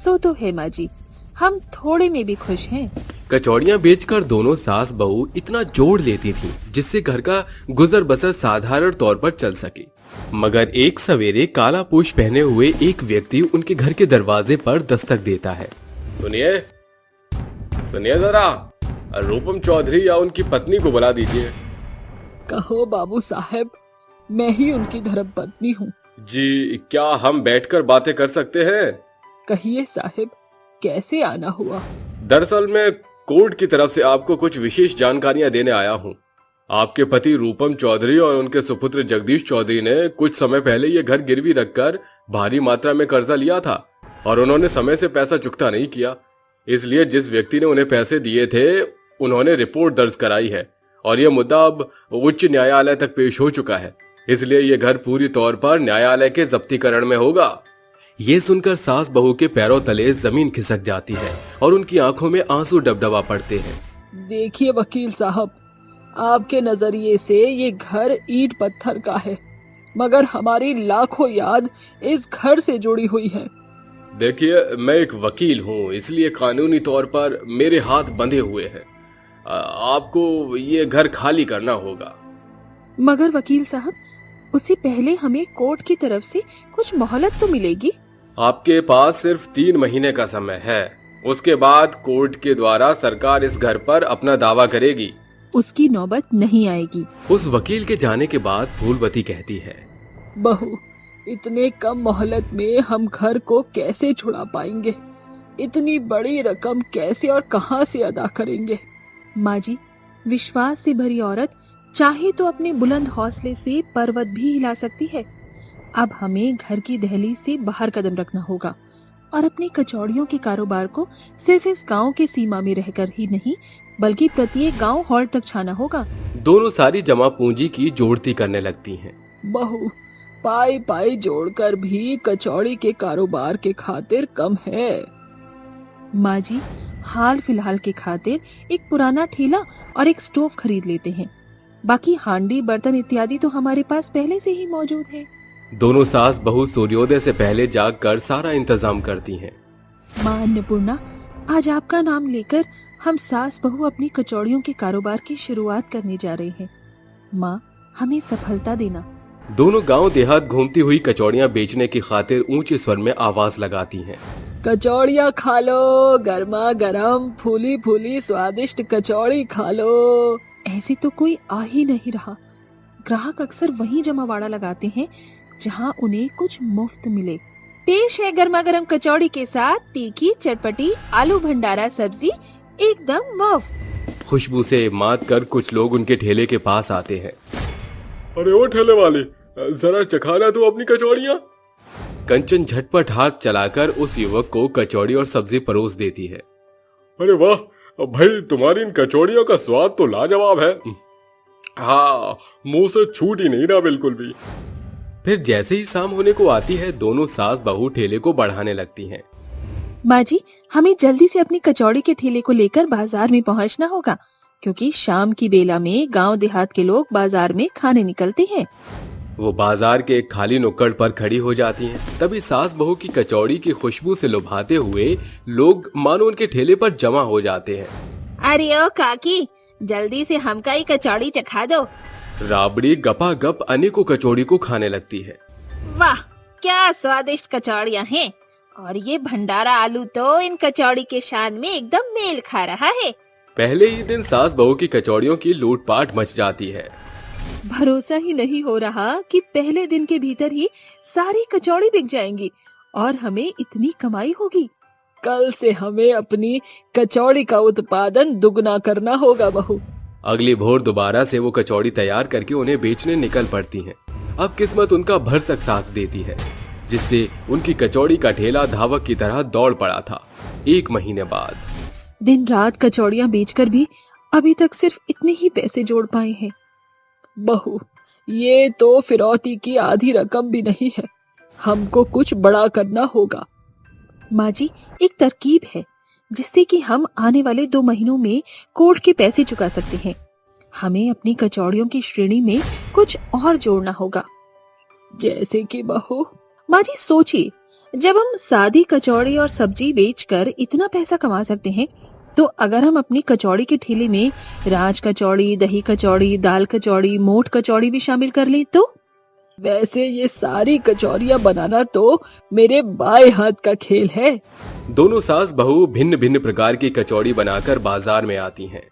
सो तो है माँ जी, हम थोड़े में भी खुश हैं। कचौड़ियां बेचकर दोनों सास बहू इतना जोड़ लेती थीं, जिससे घर का गुजर बसर साधारण तौर पर चल सके। मगर एक सवेरे काला पोश पहने हुए एक व्यक्ति उनके घर के दरवाजे पर दस्तक देता है। सुनिए सुनिए जरा, रूपम चौधरी या उनकी पत्नी को बुला दीजिए। कहो बाबू साहब, मैं ही उनकी धर्मपत्नी हूँ। जी, क्या हम बैठकर बातें कर सकते हैं? कहिए साहब, कैसे आना हुआ? दरअसल मैं कोर्ट की तरफ से आपको कुछ विशेष जानकारियां देने आया हूं। आपके पति रूपम चौधरी और उनके सुपुत्र जगदीश चौधरी ने कुछ समय पहले ये घर गिरवी रखकर भारी मात्रा में कर्जा लिया था और उन्होंने समय से पैसा चुकता नहीं किया। इसलिए जिस व्यक्ति ने उन्हें पैसे दिए थे, उन्होंने रिपोर्ट दर्ज कराई है और यह मुद्दा अब उच्च न्यायालय तक पेश हो चुका है। इसलिए यह घर पूरी तौर पर न्यायालय के जब्तीकरण में होगा। ये सुनकर सास बहू के पैरों तले जमीन खिसक जाती है और उनकी आंखों में आंसू डबडबा पड़ते हैं। देखिए वकील साहब, आपके नजरिए से ये घर ईंट पत्थर का है, मगर हमारी लाखों याद इस घर से जुड़ी हुई है। देखिए, मैं एक वकील हूँ, इसलिए कानूनी तौर पर मेरे हाथ बंधे हुए हैं। आपको ये घर खाली करना होगा। मगर वकील साहब, उससे पहले हमें कोर्ट की तरफ से कुछ मोहलत तो मिलेगी। आपके पास सिर्फ 3 महीने का समय है। उसके बाद कोर्ट के द्वारा सरकार इस घर पर अपना दावा करेगी। उसकी नौबत नहीं आएगी। उस वकील के जाने के बाद फूलवती कहती है, बहू, इतने कम मोहलत में हम घर को कैसे छुड़ा पाएंगे? इतनी बड़ी रकम कैसे और कहां से अदा करेंगे? माँ जी, विश्वास से भरी औरत चाहे तो अपने बुलंद हौसले से पर्वत भी हिला सकती है। अब हमें घर की दहलीज से बाहर कदम रखना होगा और अपने कचौड़ियों के कारोबार को सिर्फ इस गांव के सीमा में रहकर ही नहीं, बल्कि प्रत्येक गांव हॉल्ट तक छाना होगा। दोनों सारी जमा पूंजी की जोड़ती करने लगती हैं। बहू, पाई पाई जोड़कर भी कचौड़ी के कारोबार के खातिर कम है। माँ जी, हाल फिलहाल के खातिर एक पुराना ठेला और एक स्टोव खरीद लेते हैं। बाकी हांडी, बर्तन इत्यादि तो हमारे पास पहले से ही मौजूद है। दोनों सास बहू सूर्योदय से पहले जागकर सारा इंतजाम करती हैं। माँ अन्नपूर्णा, आज आपका नाम लेकर हम सास बहू अपनी कचौड़ियों के कारोबार की शुरुआत करने जा रहे हैं। माँ, हमें सफलता देना। दोनों गांव देहात घूमती हुई कचौड़ियां बेचने की खातिर ऊंचे स्वर में आवाज लगाती हैं। कचौड़ियाँ खा लो, गर्मा गर्म फूली फूली स्वादिष्ट कचौड़ी खा लो। ऐसे तो कोई आ ही नहीं रहा। ग्राहक अक्सर वहीं जमावाड़ा लगाते हैं जहां उन्हें कुछ मुफ्त मिले। पेश है गर्मा गर्म कचौड़ी के साथ तीखी चटपटी आलू भंडारा सब्जी, एकदम मुफ्त। खुशबू से मात कर कुछ लोग उनके ठेले के पास आते हैं। अरे ओ ठेले वाले, जरा चखाना तो अपनी कचौड़ियाँ। कंचन झटपट हाथ चलाकर उस युवक को कचौड़ी और सब्जी परोस देती है। अरे वाह भाई, तुम्हारी इन कचौड़ियों का स्वाद तो लाजवाब है। हाँ, मुंह से छूट ही नहीं रहा बिल्कुल भी। फिर जैसे ही शाम होने को आती है, दोनों सास बहू ठेले को बढ़ाने लगती हैं। माँ जी, हमें जल्दी से अपनी कचौड़ी के ठेले को लेकर बाजार में पहुँचना होगा, क्योंकि शाम की बेला में गांव देहात के लोग बाजार में खाने निकलते हैं। वो बाजार के एक खाली नुक्कड़ पर खड़ी हो जाती हैं। तभी सास बहू की कचौड़ी की खुशबू से लुभाते हुए लोग मानो उनके ठेले पर जमा हो जाते हैं। अरे ओ काकी, जल्दी से हमका ही कचौड़ी चखा दो। राबड़ी गपागप अनेकों कचौड़ी को खाने लगती है। वाह, क्या स्वादिष्ट कचौड़ियाँ हैं, और ये भंडारा आलू तो इन कचौड़ी के शान में एकदम मेल खा रहा है। पहले ही दिन सास बहू की कचौड़ियों की लूटपाट मच जाती है। भरोसा ही नहीं हो रहा कि पहले दिन के भीतर ही सारी कचौड़ी बिक जाएंगी और हमें इतनी कमाई होगी। कल से हमें अपनी कचौड़ी का उत्पादन दुगना करना होगा बहू। अगली भोर दोबारा से वो कचौड़ी तैयार करके उन्हें बेचने निकल पड़ती हैं। अब किस्मत उनका भरसक साथ देती है, जिससे उनकी कचौड़ी का ठेला धावक की तरह दौड़ पड़ा था। 1 महीने बाद दिन रात कचौड़ियाँ बेचकर भी अभी तक सिर्फ इतने ही पैसे जोड़ पाए हैं। बहू, ये तो फिरौती की आधी रकम भी नहीं है, हमको कुछ बड़ा करना होगा। माँ जी, एक तरकीब है जिससे कि हम आने वाले 2 महीनों में कोर्ट के पैसे चुका सकते हैं। हमें अपनी कचौड़ियों की श्रेणी में कुछ और जोड़ना होगा। जैसे कि बहू? माँ जी सोचिए, जब हम सादी कचौड़ी और सब्जी बेचकर इतना पैसा कमा सकते हैं, तो अगर हम अपनी कचौड़ी के ठेले में राज कचौड़ी, दही कचौड़ी, दाल कचौड़ी, मोठ कचौड़ी भी शामिल कर लें तो? वैसे ये सारी कचौरियां बनाना तो मेरे बाएं हाथ का खेल है। दोनों सास बहू भिन्न भिन्न प्रकार की कचौड़ी बनाकर बाजार में आती हैं।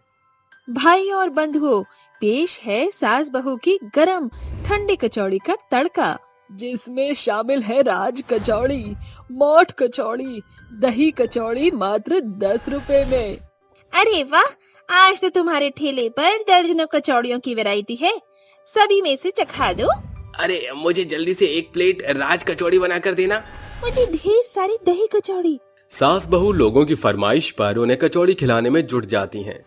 भाई और बंधुओं, पेश है सास बहू की गरम ठंडी कचौड़ी का तड़का, जिसमें शामिल है राज कचौड़ी, मोठ कचौड़ी, दही कचौड़ी मात्र 10 रुपए में। अरे वाह, आज तो तुम्हारे ठेले पर दर्जनों कचौड़ियों की वैरायटी है, सभी में से चखा दो। अरे मुझे जल्दी से 1 प्लेट राज कचौड़ी बना कर देना। मुझे ढेर सारी दही कचौड़ी। सास बहू लोगों की फरमाइश पर उन्हें कचौड़ी खिलाने में जुट जाती हैं।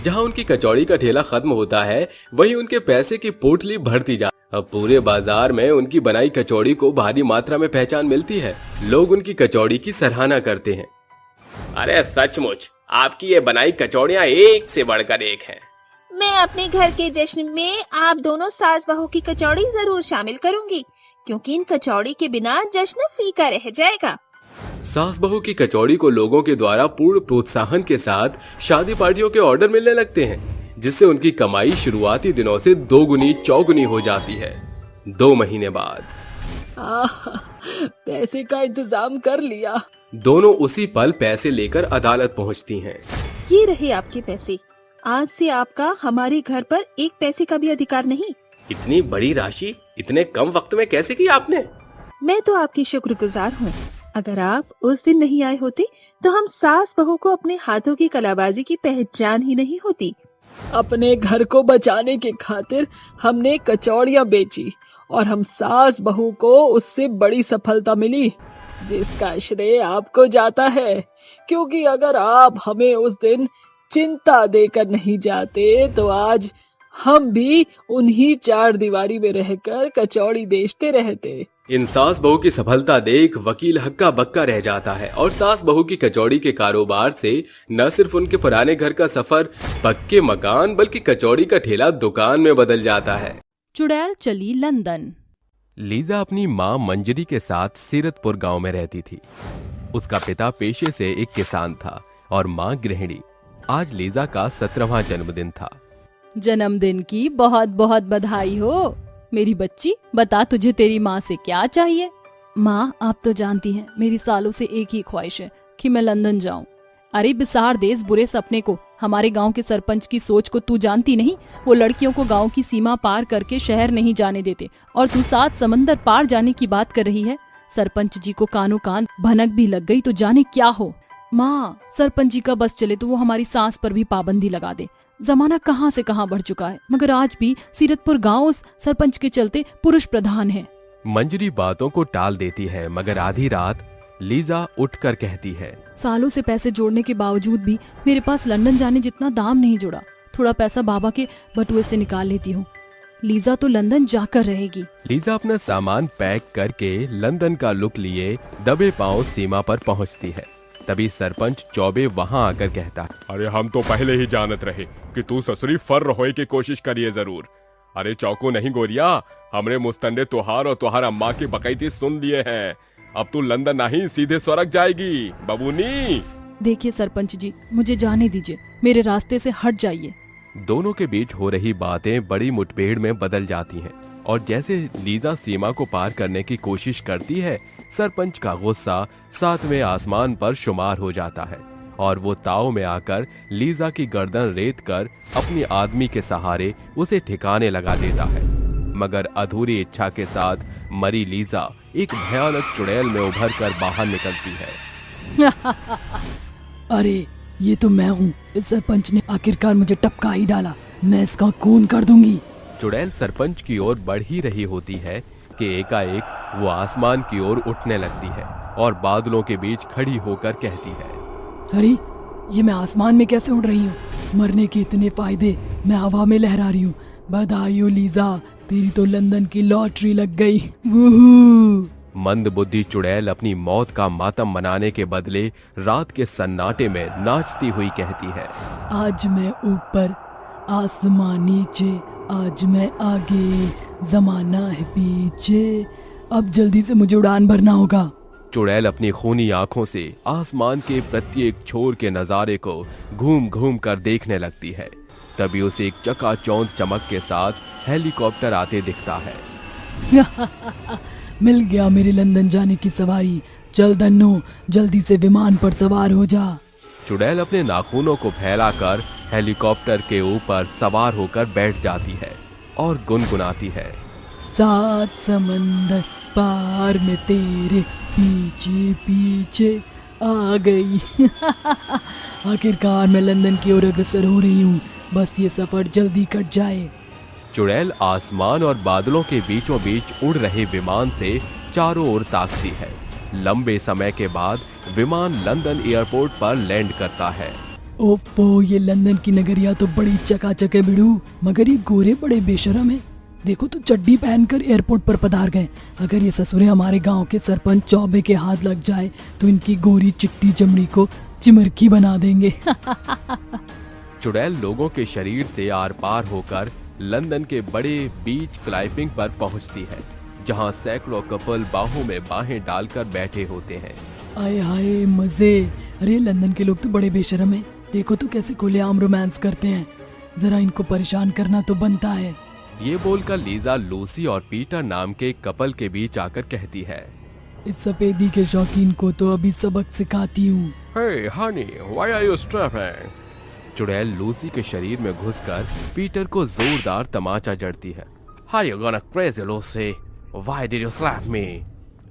जहां उनकी कचौड़ी का ठेला खत्म होता है, वहीं उनके पैसे की पोटली भरती जाती है। अब पूरे बाजार में उनकी बनाई कचौड़ी को भारी मात्रा में पहचान मिलती है। लोग उनकी कचौड़ी की सराहना करते हैं। अरे सचमुच आपकी ये बनाई कचौड़ियाँ एक से बढ़कर एक हैं। मैं अपने घर के जश्न में आप दोनों सास बहू की कचौड़ी जरूर शामिल करूंगी, क्योंकि इन कचौड़ी के बिना जश्न फीका रह जाएगा। सास बहू की कचौड़ी को लोगों के द्वारा पूर्ण प्रोत्साहन के साथ शादी पार्टियों के ऑर्डर मिलने लगते हैं, जिससे उनकी कमाई शुरुआती दिनों से 2 गुनी 4 गुनी हो जाती है। 2 महीने बाद पैसे का इंतजाम कर लिया। दोनों उसी पल पैसे लेकर अदालत पहुंचती हैं। ये रहे आपके पैसे। आज से आपका हमारे घर पर 1 पैसे का भी अधिकार नहीं। इतनी बड़ी राशि इतने कम वक्त में कैसे की आपने? मैं तो आपकी शुक्रगुजार हूँ। अगर आप उस दिन नहीं आए होते तो हम सास बहू को अपने हाथों की कलाबाजी की पहचान ही नहीं होती। अपने घर को बचाने के खातिर हमने कचौड़ियां बेची और हम सास बहू को उससे बड़ी सफलता मिली, जिसका श्रेय आपको जाता है। क्योंकि अगर आप हमें उस दिन चिंता देकर नहीं जाते तो आज हम भी उन्हीं 4 दीवारी में रहकर कचौड़ी बेचते रहते। इन सास बहू की सफलता देख वकील हक्का बक्का रह जाता है और सास बहू की कचौड़ी के कारोबार से न सिर्फ उनके पुराने घर का सफर पक्के मकान बल्कि कचौड़ी का ठेला दुकान में बदल जाता है। चुड़ैल चली लंदन। लीजा अपनी माँ मंजरी के साथ सीरतपुर गांव में रहती थी। उसका पिता पेशे से एक किसान था और माँ गृहिणी। आज लीजा का 17वां जन्मदिन था। जन्मदिन की बहुत बहुत बधाई हो मेरी बच्ची। बता तुझे तेरी माँ से क्या चाहिए? माँ, आप तो जानती हैं मेरी सालों से एक ही ख्वाहिश है कि मैं लंदन जाऊं। अरे बिसार देश बुरे सपने को, हमारे गांव के सरपंच की सोच को तू जानती नहीं। वो लड़कियों को गांव की सीमा पार करके शहर नहीं जाने देते और तू 7 समंदर पार जाने की बात कर रही है। सरपंच जी को कानो कान भनक भी लग गई तो जाने क्या हो। माँ, सरपंच जी का बस चले तो वो हमारी सांस पर भी पाबंदी लगा दे। जमाना कहाँ से कहाँ बढ़ चुका है, मगर आज भी सीरतपुर गांव उस सरपंच के चलते पुरुष प्रधान है। मंजरी बातों को टाल देती है, मगर आधी रात लीजा उठकर कहती है, सालों से पैसे जोड़ने के बावजूद भी मेरे पास लंदन जाने जितना दाम नहीं जुड़ा। थोड़ा पैसा बाबा के बटुए से निकाल लेती हूँ। लीजा तो लंदन जाकर रहेगी। लीजा अपना सामान पैक करके लंदन का लुक लिए दबे पांव सीमा पर पहुंचती है। तभी सरपंच चौबे वहां आकर कहता है, अरे हम तो पहले ही जानत रहे कि तू ससुरी फर होए की कोशिश करिए जरूर। अरे चौको नहीं गोरिया, हमरे मुस्तंडे तुहार और तुहार अम्मा की बकैती सुन लिए हैं। अब तू लंदन नहीं सीधे स्वर्ग जाएगी बबूनी। देखिए सरपंच जी, मुझे जाने दीजिए, मेरे रास्ते से हट जाइए। दोनों के बीच हो रही बातें बड़ी मुठभेड़ में बदल जाती हैं और जैसे लीजा सीमा को पार करने की कोशिश करती है, सरपंच का गुस्सा 7वें आसमान पर शुमार हो जाता है और वो ताव में आकर लीजा की गर्दन रेत कर अपनी आदमी के सहारे उसे ठिकाने लगा देता है। मगर अधूरी इच्छा के साथ मरी लीजा एक भयानक चुड़ैल में उभर कर बाहर निकलती है। अरे ये तो मैं हूँ। इस सरपंच ने आखिरकार मुझे टपका ही डाला। मैं इसका खून कर दूंगी। चुड़ैल सरपंच की ओर बढ़ ही रही होती है कि एकाएक वो आसमान की ओर उठने लगती है और बादलों के बीच खड़ी होकर कहती है, अरे ये मैं आसमान में कैसे उड़ रही हूँ? मरने के इतने फायदे, मैं हवा में लहरा रही हूँ। बधाई हो लीजा, तेरी तो लंदन की लॉटरी लग गई। वूहू। मंदबुद्धि चुड़ैल अपनी मौत का मातम मनाने के बदले रात के सन्नाटे में नाचती हुई कहती है, आज मैं ऊपर, आसमां नीचे, आज मैं आगे, जमाना है पीछे। अब जल्दी से मुझे उड़ान भरना होगा। चुड़ैल अपनी खूनी आंखों से आसमान के प्रत्येक छोर के नजारे को घूम घूम कर देखने लगती है। तभी उसे एक चकाचौंध चमक के साथ हेलीकॉप्टर आते दिखता है। मिल गया मेरे लंदन जाने की सवारी। चल धन्नो, जल्दी से विमान पर सवार हो जा। चुड़ैल अपने नाखूनों को फैलाकर हेलीकॉप्टर के ऊपर सवार होकर बैठ जाती है और गुनगुनाती है, 7 समंदर पार में तेरे पीछे पीछे आ गई। आखिरकार मैं लंदन की ओर अग्रसर हो रही हूँ, बस ये सफर जल्दी कट जाए। चुड़ैल आसमान और बादलों के बीचों बीच उड़ रहे विमान से चारों ओर ताकती है। लंबे समय के बाद विमान लंदन एयरपोर्ट पर लैंड करता है। ओफो, ये लंदन की नगरिया तो बड़ी चकाचक है बिड़ू, मगर ये गोरे बड़े बेशरम है। देखो तो चड्डी पहनकर एयरपोर्ट पर पधार गए। अगर ये ससुरे हमारे गांव के सरपंच चौबे के हाथ लग जाए तो इनकी गोरी चिट्टी चमड़ी को चिमरकी बना देंगे। चुड़ैल लोगों के शरीर से आर पार होकर लंदन के बड़े बीच क्लाइपिंग पर पहुंचती है, जहां सैकड़ों कपल बाहों में बाहें डालकर बैठे होते हैं। आए हाय मजे। अरे लंदन के लोग तो बड़े बेशरम हैं। देखो तो कैसे खुलेआम रोमांस करते हैं। जरा इनको परेशान करना तो बनता है। ये बोलकर लीजा लूसी और पीटर नाम के कपल के बीच आकर कहती है, इस सफेदी के शौकीन को तो अभी सबक सिखाती हूँ। Hey, honey, why are you strapping? चुड़ैल लूसी के शरीर में घुसकर पीटर को जोरदार तमाचा जड़ती है। How you gonna crazy, Lucy? Why did you slap me?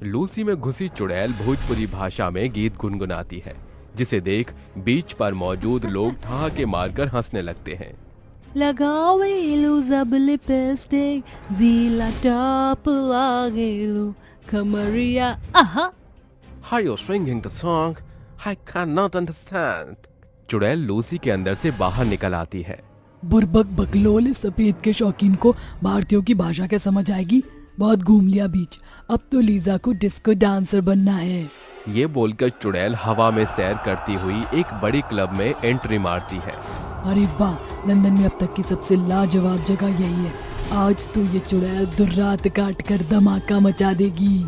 Lucy में घुसी चुड़ैल भोजपुरी भाषा में गीत गुनगुनाती है, जिसे देख बीच पर मौजूद लोग ठहाके मारकर हंसने लगते हैं। लगाओ वेलू जब लिपस्टिक, जीला टॉप लागेलू, कमरिया आहा। How you singing the song? I cannot understand. चुड़ैल लूसी के अंदर से बाहर निकल आती है। बुरबक बकलोल सफेद के शौकीन को भारतीयों की भाषा क्या समझ आएगी। बहुत घूम लिया बीच, अब तो लीजा को डिस्को डांसर बनना है। ये बोलकर चुड़ैल हवा में सैर करती हुई एक बड़ी क्लब में एंट्री मारती है। अरे वाह, लंदन में अब तक की सबसे लाजवाब जगह यही है। आज तो ये चुड़ैल दुर्रात काट कर धमाका मचा देगी।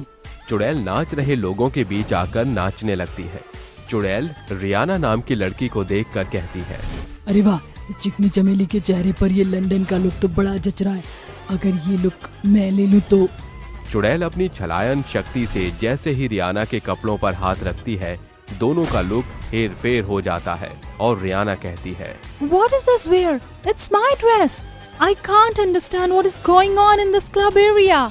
चुड़ैल नाच रहे लोगों के बीच आकर नाचने लगती है। चुड़ैल रियाना नाम की लड़की को देखकर कहती है, अरे वाह, इस चिकनी चमेली के चेहरे पर ये लंदन का लुक तो बड़ा जच रहा है। अगर ये लुक मैं ले लूं तो। चुड़ैल अपनी छलायन शक्ति से जैसे ही रियाना के कपड़ों पर हाथ रखती है, दोनों का लुक हेर फेर हो जाता है और रियाना कहती है, What is this wear? It's my dress. I can't understand what is going on in this club area.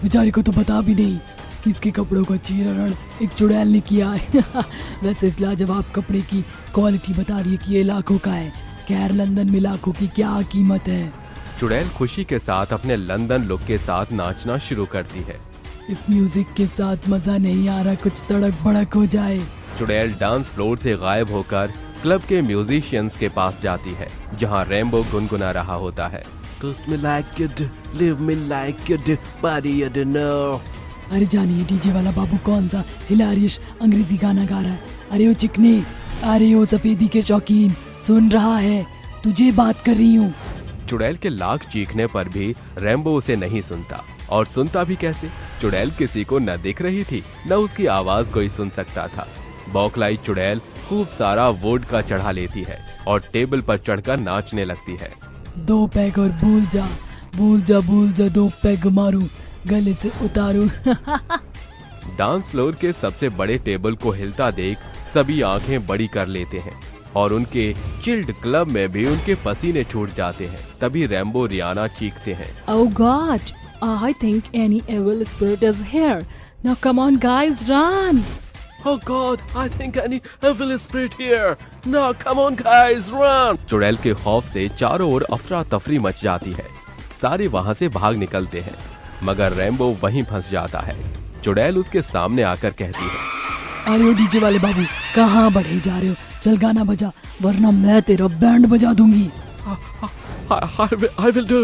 बेचारी को तो पता भी नहीं कि इसके कपड़ों का चीरहरण एक चुड़ैल ने किया है। वैसे इस लाजवाब कपड़े की क्वालिटी बता रही है कि ये लाखों का है। खैर लंदन में लाखों की क्या कीमत है। चुड़ैल खुशी के साथ अपने लंदन लुक के साथ नाचना शुरू करती है। इस म्यूजिक के साथ मजा नहीं आ रहा, कुछ तड़क भड़क हो जाए। चुड़ैल डांस फ्लोर से गायब होकर क्लब के म्यूजिशियंस के पास जाती है, जहां रैम्बो गुनगुना रहा होता है। Kiss me like you do, leave me like you do, buddy you don't know. अरे जानिए डीजे वाला बाबू कौन सा हिलारियस अंग्रेजी गाना गा रहा है। अरे ओ चिकने, अरे ओ सफेदी के शौकीन, सुन रहा है, तुझे बात कर रही हूँ। चुड़ैल के लाख चीखने पर भी रैम्बो उसे नहीं सुनता, और सुनता भी कैसे। चुड़ैल किसी को न दिख रही थी, न उसकी आवाज कोई सुन सकता था। बौखलाई चुड़ैल खूब सारा वोडका चढ़ा लेती है और टेबल पर चढ़कर नाचने लगती है। 2 पैग और भूल जा, भूल जा, भूल जा, 2 पैग मारू, गले से उतारू। डांस फ्लोर के सबसे बड़े टेबल को हिलता देख सभी आंखें बड़ी कर लेते हैं और उनके चिल्ड क्लब में भी उनके पसीने छूट जाते हैं। तभी रैम्बो रियाना चीखते हैं, Oh God, I think any evil spirit is here. Now come on guys, run. Oh God, I think any evil spirit here. Now come on guys, run. चुड़ैल के खौफ से चारों ओर अफरा तफरी मच जाती है। सारे वहां से भाग निकलते हैं, मगर रैम्बो वहीं फंस जाता है। चुड़ैल उसके सामने आकर कहती है, अरे ओ डीजे वाले बाबू, कहाँ बढ़े जा रहे हो? चल गाना बजा, वरना मैं तेरा बैंड बजा दूंगी। I will do.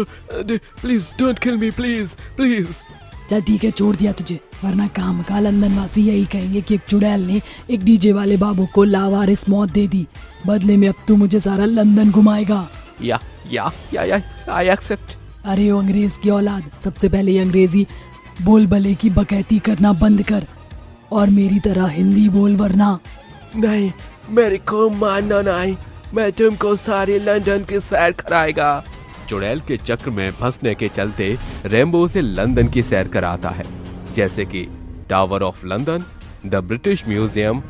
Please don't kill me, please, please. चल ठीक है, छोड़ दिया तुझे, वरना काम का लंदन वासी यही कहेंगे कि एक चुड़ैल ने एक डीजे वाले बाबू को लावारिस मौत दे दी। बदले में अब तू मुझे सारा लंदन घुमाएगा। Yeah, I accept. अरे ओ अंग्रेज की औलाद, सबसे पहले ये अंग्रेजी बोल भले की बकैती करना बंद कर और मेरी तरह हिंदी बोल, वरना नहीं, मेरे को मानना नहीं, मैं तुमको सारी लंदन की सैर कराएगा। चुड़ैल के चक्र में फंसने के चलते रेम्बो से लंदन की सैर कराता है, जैसे कि tower of London, the British museum,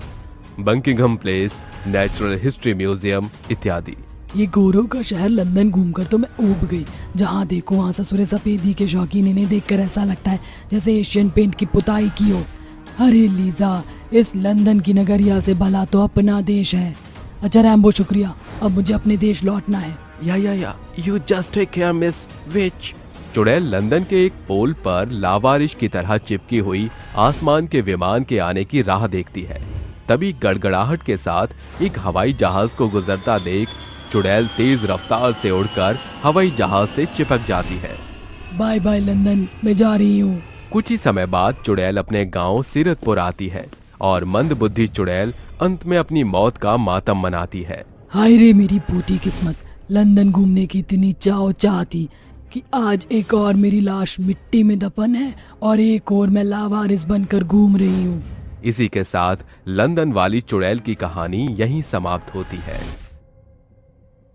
Buckingham place, natural history museum इत्यादि। ये गोरों का शहर लंदन घूमकर तो मैं ऊब गई। जहाँ देखो वहाँ ससुरे सफेदी के शौकीन, इन्हें देखकर ऐसा लगता है जैसे एशियन पेंट की पुताई की हो। अरे लीजा, इस लंदन की नगरिया से भला तो अपना देश है। अच्छा रैम्बो, शुक्रिया, अब मुझे अपने देश लौटना है। या you just take care miss witch. चुड़ैल लंदन के एक पोल पर लावारिश की तरह चिपकी हुई आसमान के विमान के आने की राह देखती है। तभी गड़गड़ाहट के साथ एक हवाई जहाज को गुजरता देख चुड़ैल तेज रफ्तार से उड़कर हवाई जहाज से चिपक जाती है। बाय बाय लंदन, मैं जा रही हूँ। कुछ ही समय बाद चुड़ैल अपने गांव सीरतपुर आती है और मंदबुद्धि चुड़ैल अंत में अपनी मौत का मातम मनाती है। हाय रे मेरी फूटी किस्मत, लंदन घूमने की इतनी चाह थी कि आज एक और मेरी लाश मिट्टी में दफन है और एक और मैं लावारिस बनकर घूम रही हूँ। इसी के साथ लंदन वाली चुड़ैल की कहानी यहीं समाप्त होती है।